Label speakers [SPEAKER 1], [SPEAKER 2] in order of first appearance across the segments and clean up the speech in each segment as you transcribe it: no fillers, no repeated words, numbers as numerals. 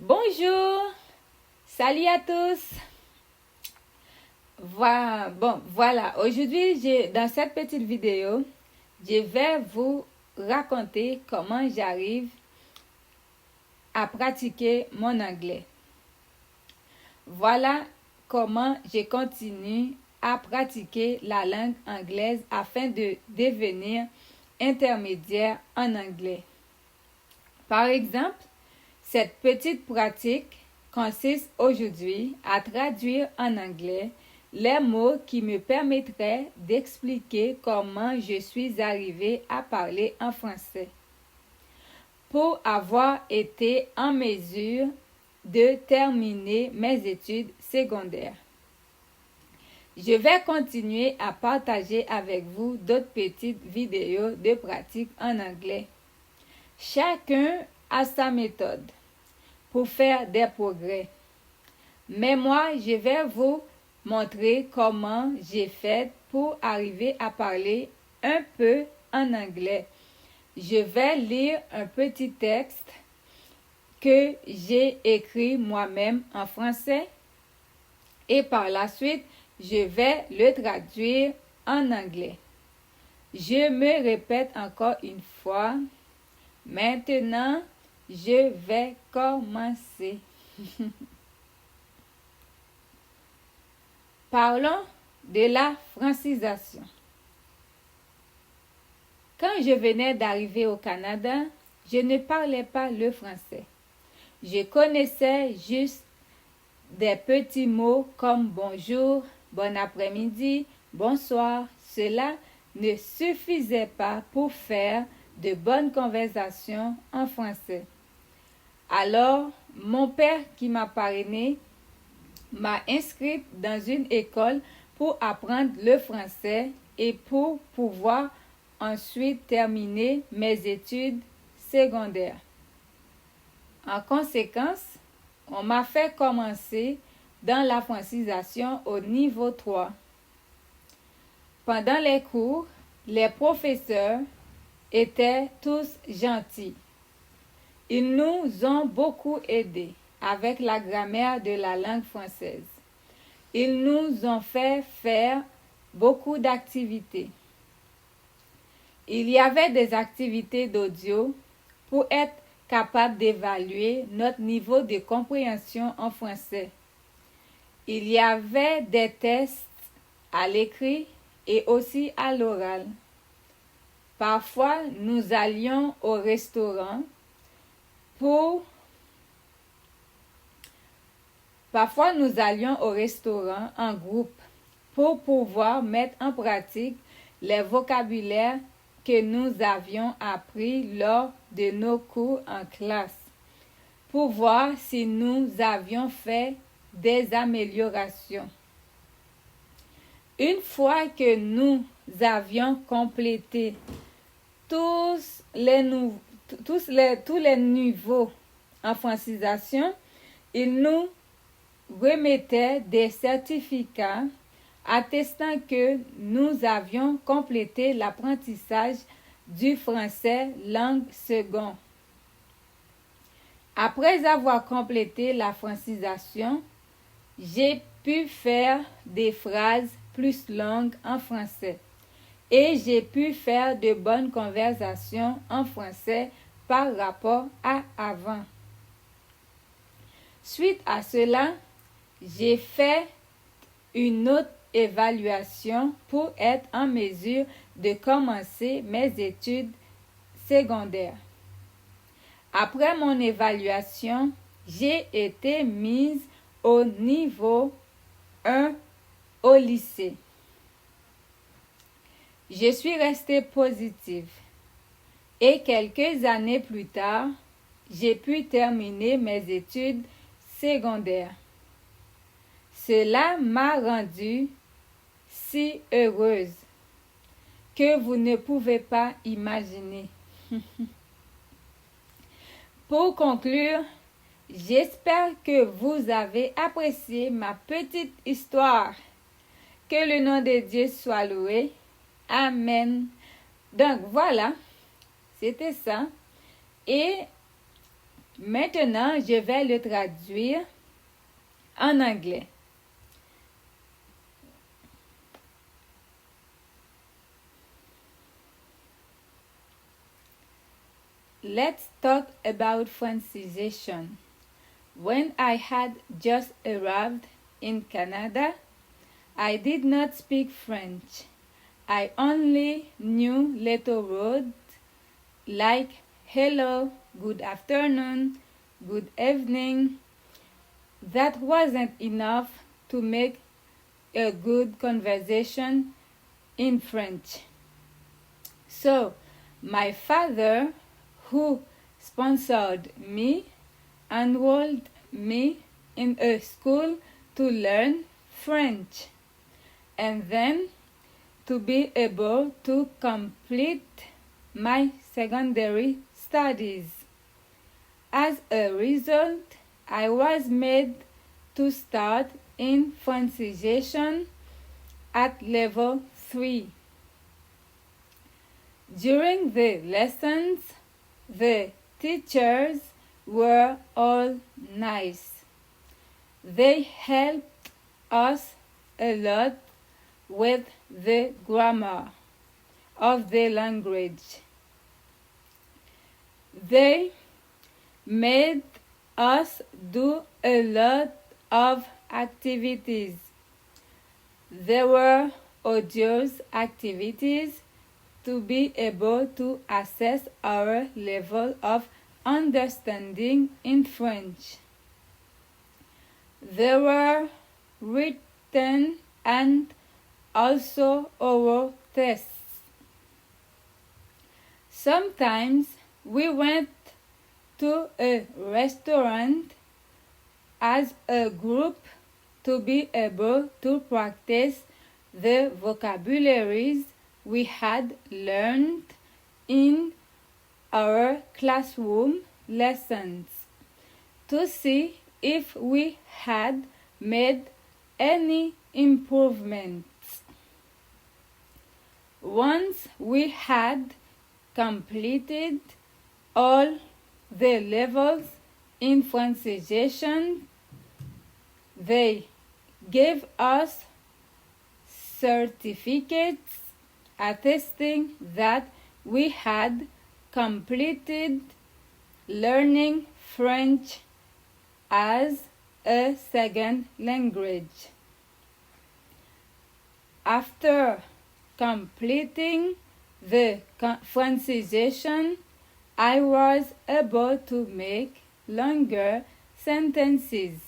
[SPEAKER 1] Bonjour, salut à tous. Voilà. Aujourd'hui, dans cette petite vidéo, je vais vous raconter comment j'arrive à pratiquer mon anglais. Voilà comment je continue à pratiquer la langue anglaise afin de devenir intermédiaire en anglais. Par exemple, cette petite pratique consiste aujourd'hui à traduire en anglais les mots qui me permettraient d'expliquer comment je suis arrivée à parler en français. Pour avoir été en mesure de terminer mes études secondaires. Je vais continuer à partager avec vous d'autres petites vidéos de pratique en anglais. Chacun a sa méthode pour faire des progrès. Mais moi, je vais vous montrer comment j'ai fait pour arriver à parler un peu en anglais. Je vais lire un petit texte que j'ai écrit moi-même en français et par la suite, je vais le traduire en anglais. Je me répète encore une fois. Maintenant, je vais commencer. Parlons de la francisation. Quand je venais d'arriver au Canada, je ne parlais pas le français. Je connaissais juste des petits mots comme bonjour, bon après-midi, bonsoir. Cela ne suffisait pas pour faire de bonnes conversations en français. Alors, mon père qui m'a parrainé m'a inscrite dans une école pour apprendre le français et pour pouvoir ensuite terminer mes études secondaires. En conséquence, on m'a fait commencer dans la francisation au niveau 3. Pendant les cours, les professeurs étaient tous gentils. Ils nous ont beaucoup aidés avec la grammaire de la langue française. Ils nous ont fait faire beaucoup d'activités. Il y avait des activités d'audio pour être capable d'évaluer notre niveau de compréhension en français. Il y avait des tests à l'écrit et aussi à l'oral. Parfois, nous allions au restaurant en groupe pour pouvoir mettre en pratique les vocabulaires que nous avions appris lors de nos cours en classe, pour voir si nous avions fait des améliorations. Une fois que nous avions complété tous les niveaux en francisation, ils nous remettaient des certificats attestant que nous avions complété l'apprentissage du français langue seconde. Après avoir complété la francisation, j'ai pu faire des phrases plus longues en français et j'ai pu faire de bonnes conversations en français par rapport à avant. Suite à cela, j'ai fait une autre évaluation pour être en mesure de commencer mes études secondaires. Après mon évaluation, j'ai été mise au niveau 1 au lycée. Je suis restée positive et quelques années plus tard, j'ai pu terminer mes études secondaires. Cela m'a rendue si heureuse que vous ne pouvez pas imaginer. Pour conclure, j'espère que vous avez apprécié ma petite histoire. Que le nom de Dieu soit loué. Amen. Donc voilà, c'était ça. Et Maintenant, je vais le traduire en anglais. Let's talk about Francisation. When I had just arrived in Canada, I did not speak French. I only knew little words like hello, good afternoon, good evening. That wasn't enough to make a good conversation in French. So, my father, who sponsored me, enrolled me in a school to learn French, and then to be able to complete my secondary studies. As a result, I was made to start in Francisation at level 3. During the lessons, the teachers were all nice. They helped us a lot with the grammar of the language. They made us do a lot of activities. There were odious activities to be able to assess our level of understanding in French. There were written and also oral tests. Sometimes we went to a restaurant as a group to be able to practice the vocabularies we had learned in our classroom lessons to see if we had made any improvements. Once we had completed all the levels in Francisation, they gave us certificates attesting that we had completed learning French as a second language. After completing the Francisation, I was able to make longer sentences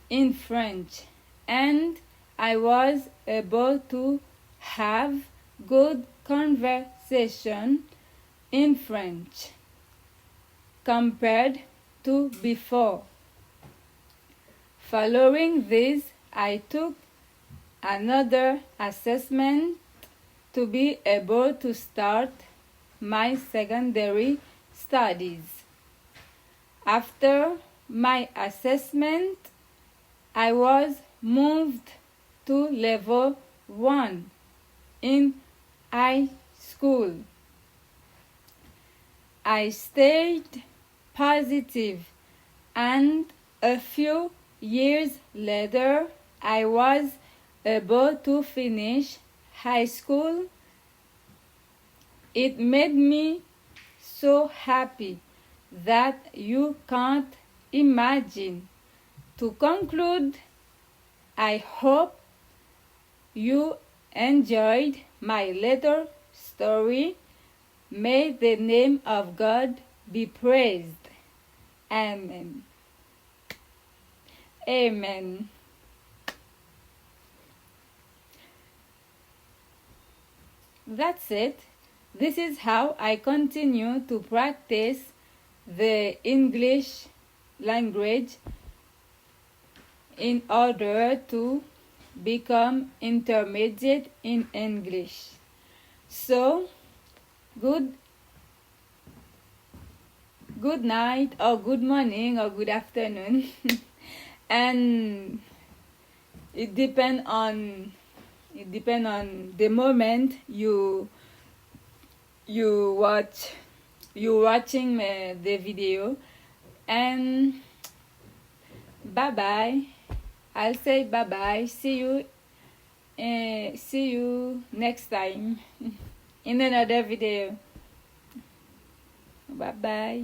[SPEAKER 1] in French, and I was able to have good conversation in French compared to before. Following this, I took another assessment to be able to start my secondary studies. After my assessment, I was moved to level 1 in high school. I stayed positive, and a few years later, I was able to finish high school. It made me so happy that you can't imagine. To conclude, I hope you enjoyed my little story. May the name of God be praised. Amen. Amen. That's it. This is how I continue to practice the English language in order to become intermediate in English. So, good night or good morning or good afternoon. And it depends on the moment you watching the video. And bye bye. I'll say bye bye. See you next time in another video. Bye bye.